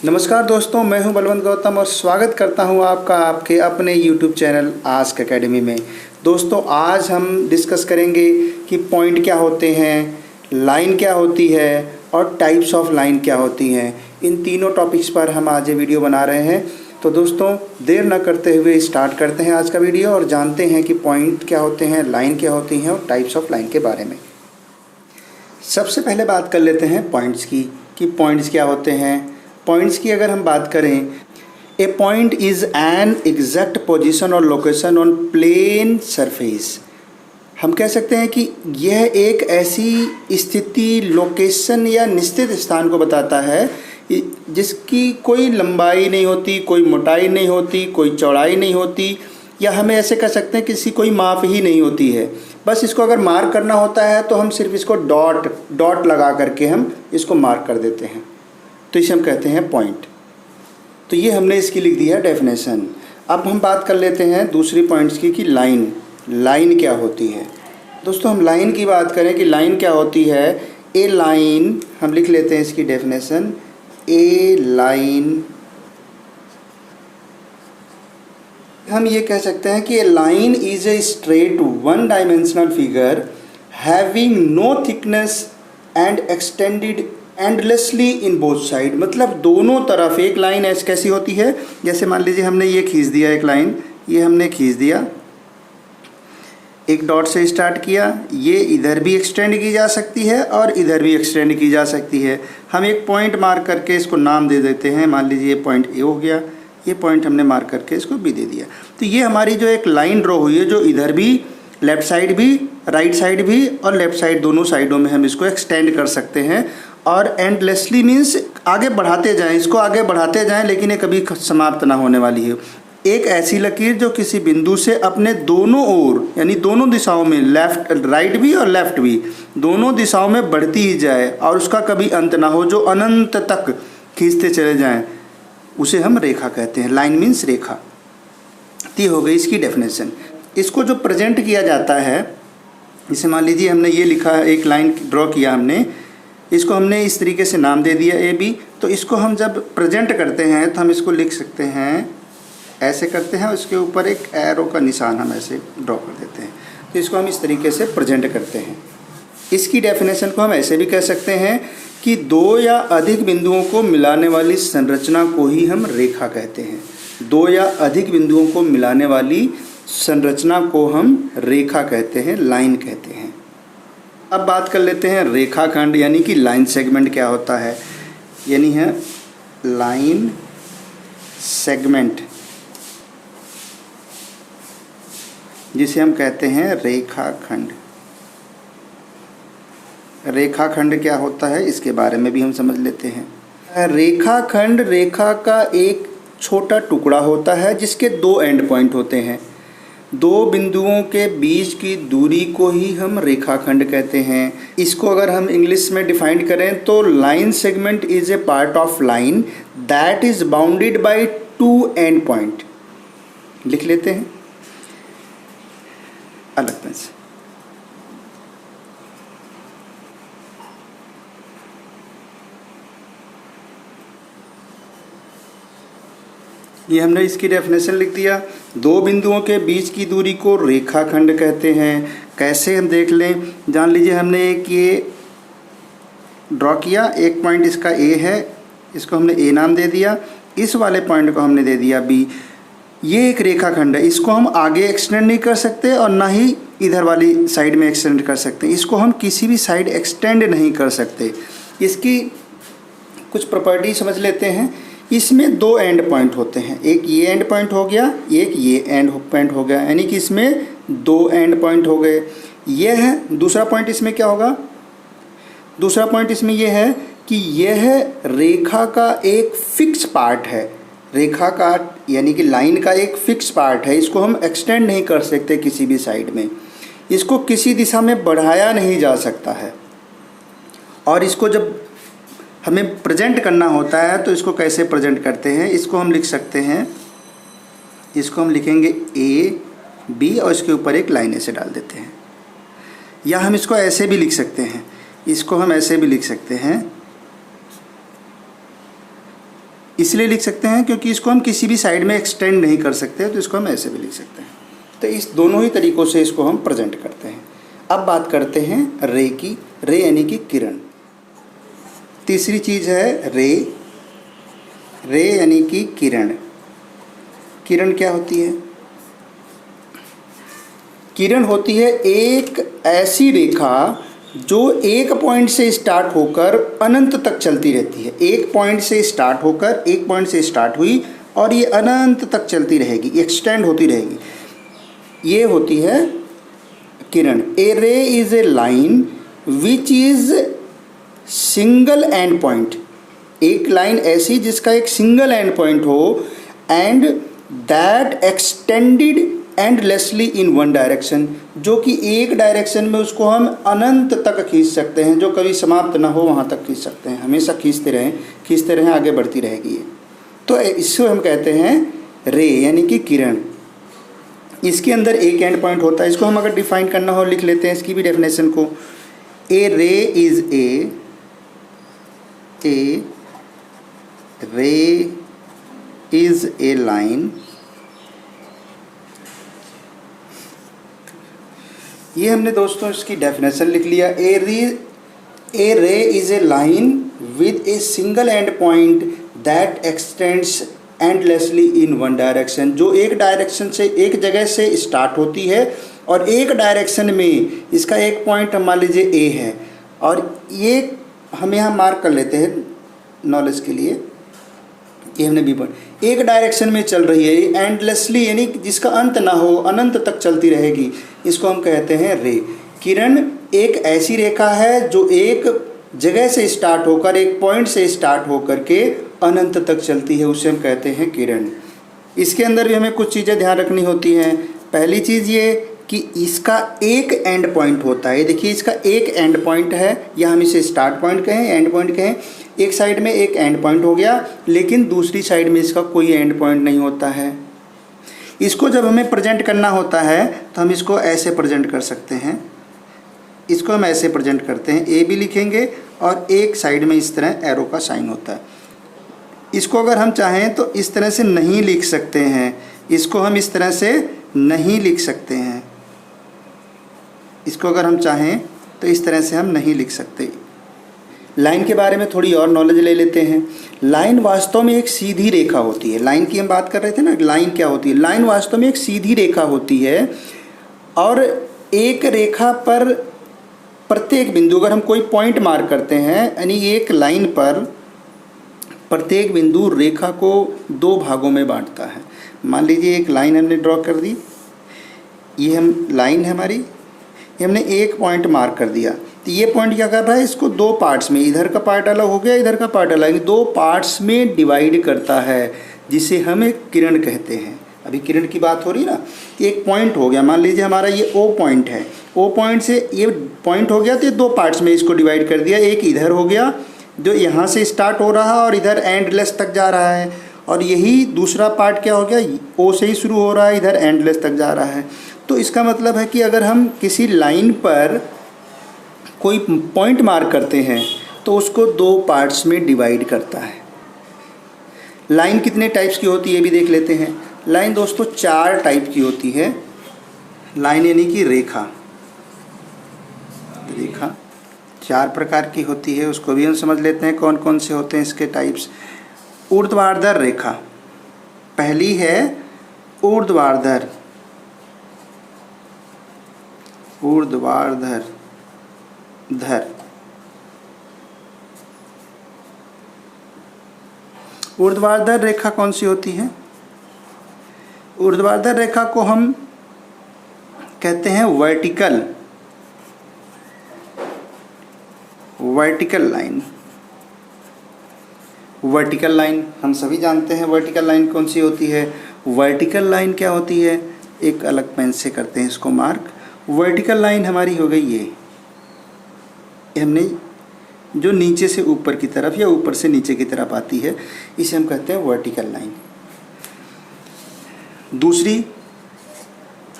नमस्कार दोस्तों, मैं हूं बलवंत गौतम और स्वागत करता हूं आपका आपके अपने YouTube चैनल आस्क एकेडमी में। दोस्तों, आज हम डिस्कस करेंगे कि पॉइंट क्या होते हैं, लाइन क्या होती है और टाइप्स ऑफ लाइन क्या होती हैं। इन तीनों टॉपिक्स पर हम आज ये वीडियो बना रहे हैं। तो दोस्तों, देर न करते हुए स्टार्ट करते हैं आज का वीडियो और जानते हैं कि पॉइंट क्या होते हैं, लाइन क्या होती हैं और टाइप्स ऑफ लाइन के बारे में। सबसे पहले बात कर लेते हैं पॉइंट्स की कि पॉइंट्स क्या होते हैं। पॉइंट्स की अगर हम बात करें, a point is an exact position और लोकेशन ऑन प्लेन सरफेस। हम कह सकते हैं कि यह एक ऐसी स्थिति, लोकेशन या निश्चित स्थान को बताता है जिसकी कोई लंबाई नहीं होती, कोई मोटाई नहीं होती, कोई चौड़ाई नहीं होती, या हमें ऐसे कह सकते हैं किसी कोई माप ही नहीं होती है। बस इसको अगर मार्क करना होता है तो हम सिर्फ इसको डॉट लगा करके हम इसको मार्क कर देते हैं, तो इसे हम कहते हैं पॉइंट। तो ये हमने इसकी लिख दिया डेफिनेशन। अब हम बात कर लेते हैं दूसरी पॉइंट्स की कि लाइन क्या होती है। दोस्तों, हम लाइन की बात करें कि लाइन क्या होती है। ए लाइन, हम लिख लेते हैं इसकी डेफिनेशन। ए लाइन, हम ये कह सकते हैं कि a line is a straight one dimensional figure having no thickness and extended endlessly in both side. मतलब दोनों तरफ एक लाइन ऐसी कैसी होती है, जैसे मान लीजिए हमने ये खींच दिया, एक लाइन ये हमने खींच दिया, एक डॉट से स्टार्ट किया, ये इधर भी एक्सटेंड की जा सकती है और इधर भी एक्सटेंड की जा सकती है। हम एक पॉइंट मार्क करके इसको नाम दे देते हैं। मान लीजिए ये पॉइंट ए हो गया, ये पॉइंट हमने मार्क करके इसको बी दे दिया। तो ये हमारी जो एक लाइन ड्रॉ हुई है, जो इधर भी, लेफ़्ट साइड भी, राइट साइड भी और लेफ़्ट साइड, दोनों साइडों में हम इसको एक्सटेंड कर सकते हैं। और एंडलेसली मीन्स आगे बढ़ाते जाएं, इसको आगे बढ़ाते जाएं, लेकिन ये कभी समाप्त ना होने वाली है। एक ऐसी लकीर जो किसी बिंदु से अपने दोनों ओर, यानी दोनों दिशाओं में, लेफ्ट, राइट भी और लेफ्ट भी, दोनों दिशाओं में बढ़ती ही जाए और उसका कभी अंत ना हो, जो अनंत तक खींचते चले जाएं, उसे हम रेखा कहते हैं। लाइन मीन्स रेखा। ये हो गई इसकी डेफिनेशन। इसको जो प्रेजेंट किया जाता है, जैसे मान लीजिए हमने ये लिखा, एक लाइन ड्रॉ किया हमने, इसको हमने इस तरीके से नाम दे दिया ए बी। तो इसको हम जब प्रेजेंट करते हैं तो हम इसको लिख सकते हैं, ऐसे करते हैं, उसके ऊपर एक एरो का निशान हम ऐसे ड्रॉ कर देते हैं। तो इसको हम इस तरीके से प्रेजेंट करते हैं। इसकी डेफिनेशन को हम ऐसे भी कह सकते हैं कि दो या अधिक बिंदुओं को मिलाने वाली संरचना को ही हम रेखा कहते हैं। दो या अधिक बिंदुओं को मिलाने वाली संरचना को हम रेखा कहते हैं, लाइन कहते हैं। अब बात कर लेते हैं रेखाखंड, यानी कि लाइन सेगमेंट क्या होता है। यानी है लाइन सेगमेंट, जिसे हम कहते हैं रेखाखंड। रेखाखंड क्या होता है, इसके बारे में भी हम समझ लेते हैं। रेखाखंड रेखा का एक छोटा टुकड़ा होता है जिसके दो एंड पॉइंट होते हैं। दो बिंदुओं के बीच की दूरी को ही हम रेखाखंड कहते हैं। इसको अगर हम इंग्लिश में डिफाइन करें तो line segment is a part of line that is bounded by two and point. लिख लेते हैं अलग पेन से। ये हमने इसकी डेफिनेशन लिख दिया। दो बिंदुओं के बीच की दूरी को रेखाखंड कहते हैं। कैसे, हम देख लें, जान लीजिए हमने एक ये ड्रॉ किया, एक पॉइंट इसका ए है, इसको हमने ए नाम दे दिया, इस वाले पॉइंट को हमने दे दिया बी। ये एक रेखाखंड है, इसको हम आगे एक्सटेंड नहीं कर सकते और ना ही इधर वाली साइड में एक्सटेंड कर सकते। इसको हम किसी भी साइड एक्सटेंड नहीं कर सकते। इसकी कुछ प्रॉपर्टी समझ लेते हैं। इसमें दो एंड पॉइंट होते हैं, एक ये एंड पॉइंट हो गया, एक ये एंड पॉइंट हो गया, यानी कि इसमें दो एंड पॉइंट हो गए। ये है दूसरा पॉइंट। इसमें क्या होगा, दूसरा पॉइंट इसमें ये है कि यह रेखा का एक फिक्स पार्ट है। रेखा का यानी कि लाइन का एक फिक्स पार्ट है, इसको हम एक्सटेंड नहीं कर सकते किसी भी साइड में, इसको किसी दिशा में बढ़ाया नहीं जा सकता है। और इसको जब हमें प्रेजेंट करना होता है तो इसको कैसे प्रेजेंट करते हैं, इसको हम लिख सकते हैं, इसको हम लिखेंगे ए बी और इसके ऊपर एक लाइन ऐसे डाल देते हैं। या हम इसको ऐसे भी लिख सकते हैं, इसको हम ऐसे भी लिख सकते हैं, इसलिए लिख सकते हैं क्योंकि इसको हम किसी भी साइड में एक्सटेंड नहीं कर सकते, तो इसको हम ऐसे भी लिख सकते हैं। तो इस दोनों ही तरीक़ों से इसको हम प्रेजेंट करते हैं। अब बात करते हैं रे की। रे यानी कि किरण। तीसरी चीज़ है रे। रे यानी कि किरण। किरण क्या होती है? किरण होती है एक ऐसी रेखा जो एक पॉइंट से स्टार्ट होकर अनंत तक चलती रहती है। एक पॉइंट से स्टार्ट होकर, एक पॉइंट से स्टार्ट हुई और ये अनंत तक चलती रहेगी, एक्सटेंड होती रहेगी, ये होती है किरण। A ray is a line which is single end point. एक लाइन ऐसी जिसका एक सिंगल एंड पॉइंट हो, and that extended endlessly in one direction, जो कि एक डायरेक्शन में उसको हम अनंत तक खींच सकते हैं, जो कभी समाप्त ना हो वहाँ तक खींच सकते हैं, हमेशा खींचते रहें, आगे बढ़ती रहेगी ये। तो इसको हम कहते हैं रे यानी कि किरण। इसके अंदर एक एंड पॉइंट होता है। इसको हम अगर डिफाइन करना हो लिख लेते हैं इसकी भी डेफिनेशन को। ए रे इज़ ए लाइन। ये हमने दोस्तों इसकी डेफिनेशन लिख लिया। A ray is a line with a single end point that extends endlessly in one direction, जो एक डायरेक्शन से, एक जगह से स्टार्ट होती है और एक डायरेक्शन में इसका एक पॉइंट मान लीजिए ए है, और ये हम यहाँ मार्क कर लेते हैं नॉलेज के लिए, ये हमने बी पॉइंट, एक डायरेक्शन में चल रही है एंडलेसली, यानी जिसका अंत ना हो, अनंत तक चलती रहेगी, इसको हम कहते हैं रे। किरण एक ऐसी रेखा है जो एक जगह से स्टार्ट होकर, एक पॉइंट से स्टार्ट होकर के अनंत तक चलती है, उसे हम कहते हैं किरण। इसके अंदर भी हमें कुछ चीज़ें ध्यान रखनी होती हैं। पहली चीज़ ये कि इसका एक एंड पॉइंट होता है। देखिए इसका एक एंड पॉइंट है, या हम इसे स्टार्ट पॉइंट कहें, एंड पॉइंट कहें। एक साइड में एक एंड पॉइंट हो गया, लेकिन दूसरी साइड में इसका कोई एंड पॉइंट नहीं होता है। इसको जब हमें प्रेजेंट करना होता है तो हम इसको ऐसे प्रेजेंट कर सकते हैं। इसको हम ऐसे प्रेजेंट करते हैं, ए भी लिखेंगे और एक साइड में इस तरह एरो का साइन होता है। इसको अगर हम चाहें तो इस तरह से नहीं लिख सकते हैं, इसको हम इस तरह से नहीं लिख सकते हैं। इसको अगर हम चाहें तो इस तरह से हम नहीं लिख सकते। लाइन के बारे में थोड़ी और नॉलेज ले लेते हैं। लाइन वास्तव में एक सीधी रेखा होती है। लाइन की हम बात कर रहे थे ना, लाइन क्या होती है? लाइन वास्तव में एक सीधी रेखा होती है, और एक रेखा पर प्रत्येक बिंदु, अगर हम कोई पॉइंट मार्क करते हैं, यानी एक लाइन पर प्रत्येक बिंदु रेखा को दो भागों में बांटता है। मान लीजिए एक लाइन हमने ड्रॉ कर दी, ये हम लाइन है हमारी, ये हमने एक पॉइंट मार्क कर दिया, तो ये पॉइंट क्या कर रहा है, इसको दो पार्ट्स में, इधर का पार्ट अलग हो गया, इधर का पार्ट अलग, दो पार्ट्स में डिवाइड करता है, जिसे हम एक किरण कहते हैं। अभी किरण की बात हो रही ना, एक पॉइंट हो गया, मान लीजिए हमारा ये ओ पॉइंट है, ओ पॉइंट से ये पॉइंट हो गया, तो ये दो पार्ट्स में इसको डिवाइड कर दिया। एक इधर हो गया जो यहाँ से स्टार्ट हो रहा है और इधर एंडलेस तक जा रहा है, और यही दूसरा पार्ट क्या हो गया, ओ से ही शुरू हो रहा है, इधर एंडलेस तक जा रहा है। तो इसका मतलब है कि अगर हम किसी लाइन पर कोई पॉइंट मार्क करते हैं तो उसको दो पार्ट्स में डिवाइड करता है। लाइन कितने टाइप्स की होती है ये भी देख लेते हैं। लाइन दोस्तों चार टाइप की होती है। लाइन यानी कि रेखा, रेखा चार प्रकार की होती है, उसको भी हम समझ लेते हैं कौन कौन से होते हैं इसके टाइप्स। ऊर्ध्वाधर रेखा पहली है, ऊर्ध्वाधर, ऊर्ध्वाधर धर। ऊर्ध्वाधर रेखा कौन सी होती है? ऊर्ध्वाधर रेखा को हम कहते हैं vertical, vertical line. Vertical line हम सभी जानते हैं, वर्टिकल लाइन कौन सी होती है। वर्टिकल लाइन क्या होती है, एक अलग पेन से करते हैं इसको मार्क। वर्टिकल लाइन हमारी हो गई ये हमने जो नीचे से ऊपर की तरफ या ऊपर से नीचे की तरफ आती है, इसे हम कहते हैं वर्टिकल लाइन।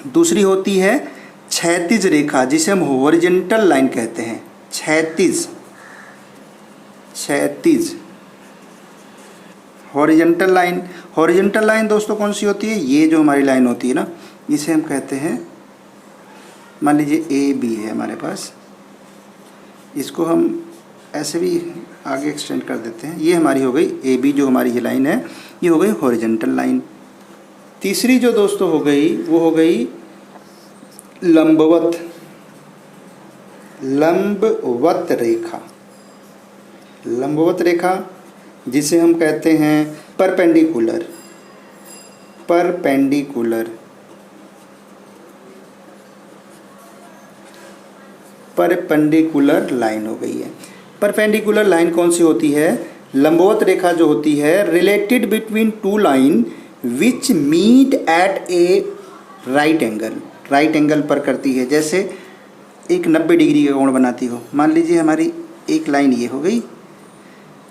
दूसरी होती है क्षैतिज रेखा, जिसे हम हॉरिजॉन्टल लाइन कहते हैं। क्षैतिज हॉरिजॉन्टल लाइन, हॉरिजॉन्टल लाइन दोस्तों कौन सी होती है? ये जो हमारी लाइन होती है ना, इसे हम कहते हैं, मान लीजिए ए बी है हमारे पास, इसको हम ऐसे भी आगे एक्सटेंड कर देते हैं। ये हमारी हो गई ए बी, जो हमारी ये लाइन है ये हो गई हॉरिजॉन्टल लाइन। तीसरी जो दोस्तों हो गई वो हो गई लंबवत, लंबवत रेखा। लंबवत रेखा जिसे हम कहते हैं परपेंडिकुलर, परपेंडिकुलर, परपेंडिकुलर लाइन हो गई है। परपेंडिकुलर लाइन कौन सी होती है? लंबवत रेखा जो होती है related between two line which meet at a right angle, right angle पर करती है। जैसे एक 90 डिग्री का कोण बनाती हो। मान लीजिए हमारी एक लाइन ये हो गई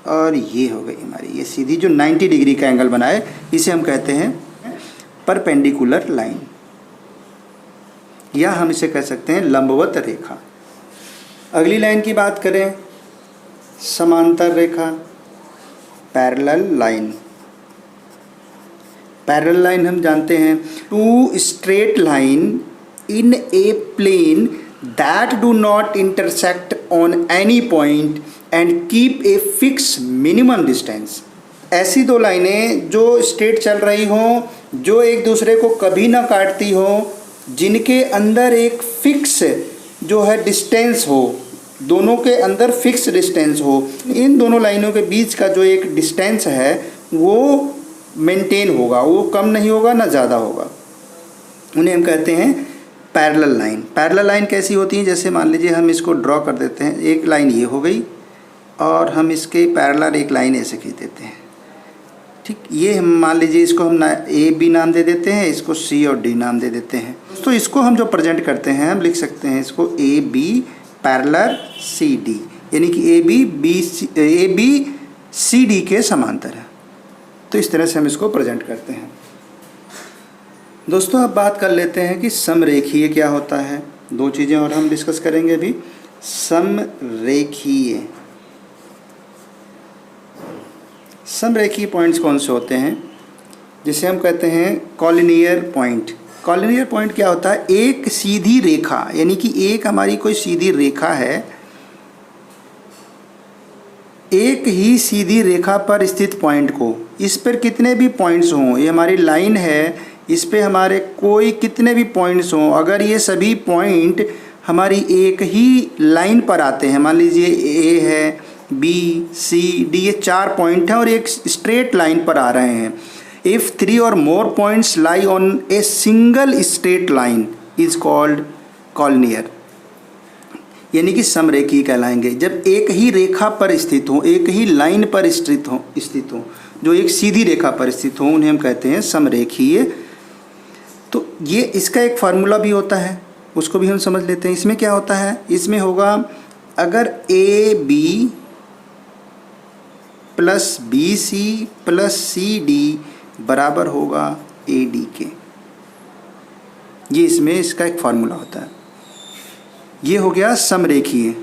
और ये हो गई हमारी ये सीधी जो 90 डिग्री का एंगल बनाए, इसे हम कहते हैं परपेंडिकुलर लाइन, या हम इसे कह सकते हैं लंबवत रेखा। अगली लाइन की बात करें, समांतर रेखा, पैरेलल लाइन। पैरेलल लाइन हम जानते हैं, two straight line in a plane that do not intersect on any point and keep a fix minimum distance. ऐसी दो लाइनें जो स्ट्रेट चल रही हों, जो एक दूसरे को कभी ना काटती हों, जिनके अंदर एक फिक्स जो है डिस्टेंस हो, दोनों के अंदर फिक्स डिस्टेंस हो। इन दोनों लाइनों के बीच का जो एक डिस्टेंस है वो मेंटेन होगा, वो कम नहीं होगा ना ज़्यादा होगा। उन्हें हम कहते हैं पैरेलल लाइन। पैरेलल लाइन कैसी होती है? जैसे मान लीजिए हम इसको ड्रॉ कर देते हैं, एक लाइन ये हो गई और हम इसके पैरेलल एक लाइन ऐसे खींच देते हैं, ठीक। ये हम मान लीजिए इसको हम ए बी नाम दे देते हैं, इसको सी और डी नाम दे देते हैं। तो इसको हम जो प्रेजेंट करते हैं, हम लिख सकते हैं इसको A B parallel C D, यानी कि ए बी सी डी के समांतर है। तो इस तरह से हम इसको प्रेजेंट करते हैं। दोस्तों अब बात कर लेते हैं कि समरेखीय क्या होता है। दो चीज़ें और हम डिस्कस करेंगे अभी। समरेखीय, समरेखीय पॉइंट्स कौन से होते हैं? जिसे हम कहते हैं कॉलिनियर पॉइंट। कॉलिनियर पॉइंट क्या होता है? एक सीधी रेखा, यानी कि एक हमारी कोई सीधी रेखा है, एक ही सीधी रेखा पर स्थित पॉइंट को, इस पर कितने भी पॉइंट्स हों, ये हमारी लाइन है, इस पे हमारे कोई कितने भी पॉइंट्स हों, अगर ये सभी पॉइंट हमारी एक ही लाइन पर आते हैं, मान लीजिए ए है, बी सी डी, ये 4 पॉइंट हैं और एक स्ट्रेट लाइन पर आ रहे हैं। If 3 or more points lie on a single straight line is called collinear, यानी कि समरेखीय कहलाएंगे। जब एक ही रेखा पर स्थित हो, एक ही लाइन पर स्थित हो, जो एक सीधी रेखा पर स्थित हो, उन्हें हम कहते हैं समरेखीय। तो ये इसका एक फार्मूला भी होता है, उसको भी हम समझ लेते हैं। इसमें क्या होता है? इसमें होगा अगर A B plus B C plus C D बराबर होगा ए डी के, ये इसमें इसका एक फार्मूला होता है। ये हो गया समरेखीय।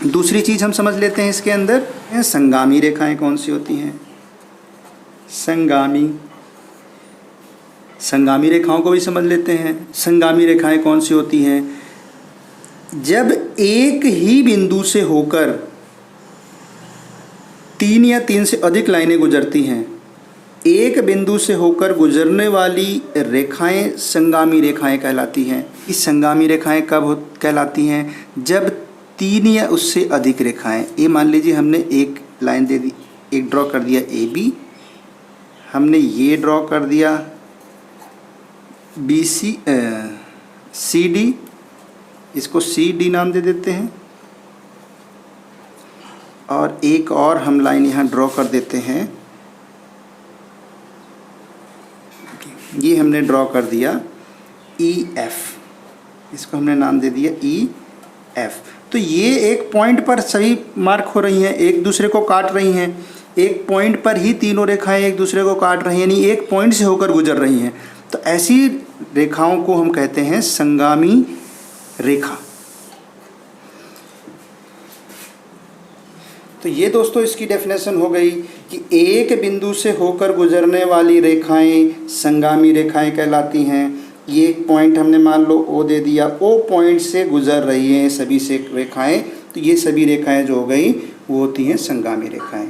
दूसरी चीज़ हम समझ लेते हैं इसके अंदर, संगामी रेखाएं कौन सी होती हैं? संगामी रेखाओं को भी समझ लेते हैं। संगामी रेखाएं कौन सी होती हैं? जब एक ही बिंदु से होकर 3 या 3 से अधिक लाइनें गुजरती हैं, एक बिंदु से होकर गुजरने वाली रेखाएं संगामी रेखाएं कहलाती हैं। इस संगामी रेखाएं कब कहलाती हैं? जब 3 या उससे अधिक रेखाएं, ये मान लीजिए हमने एक लाइन दे दी, एक ड्रॉ कर दिया ए बी, हमने ये ड्रॉ कर दिया बी सी सी डी, इसको सी डी नाम दे देते हैं, और एक और हम लाइन यहाँ ड्रॉ कर देते हैं, ये हमने ड्रॉ कर दिया ई एफ, इसको हमने नाम दे दिया ई एफ। तो ये एक पॉइंट पर सभी मार्क हो रही हैं, एक दूसरे को काट रही हैं, एक पॉइंट पर ही तीनों रेखाएं एक दूसरे को काट रही हैं, यानी एक पॉइंट से होकर गुजर रही हैं। तो ऐसी रेखाओं को हम कहते हैं संगामी रेखा। तो ये दोस्तों इसकी डेफिनेशन हो गई कि एक बिंदु से होकर गुजरने वाली रेखाएं संगामी रेखाएं कहलाती हैं। ये एक पॉइंट हमने मान लो ओ दे दिया, ओ पॉइंट से गुजर रही हैं सभी से रेखाएं, तो ये सभी रेखाएं जो हो गई वो होती हैं संगामी रेखाएं।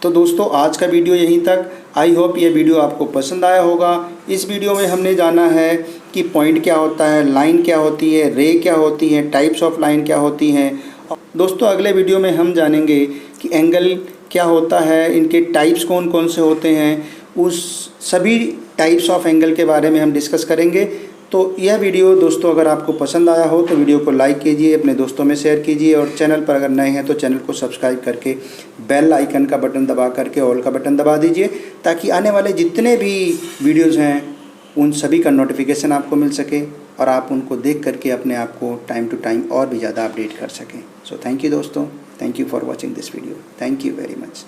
तो दोस्तों आज का वीडियो यहीं तक। आई होप ये वीडियो आपको पसंद आया होगा। इस वीडियो में हमने जाना है कि पॉइंट क्या होता है, लाइन क्या होती है, रे क्या होती है, टाइप्स ऑफ लाइन क्या होती हैं। दोस्तों अगले वीडियो में हम जानेंगे कि एंगल क्या होता है, इनके टाइप्स कौन कौन से होते हैं, उस सभी टाइप्स ऑफ एंगल के बारे में हम डिस्कस करेंगे। तो यह वीडियो दोस्तों अगर आपको पसंद आया हो तो वीडियो को लाइक कीजिए, अपने दोस्तों में शेयर कीजिए और चैनल पर अगर नए हैं तो चैनल को सब्सक्राइब करके बेल आइकन का बटन दबा करके ऑल का बटन दबा दीजिए, ताकि आने वाले जितने भी वीडियोज़ हैं उन सभी का नोटिफिकेशन आपको मिल सके और आप उनको देख करके अपने आप को टाइम टू टाइम और भी ज़्यादा अपडेट कर सकें। सो थैंक यू दोस्तों, thank you for watching this video, thank you very much.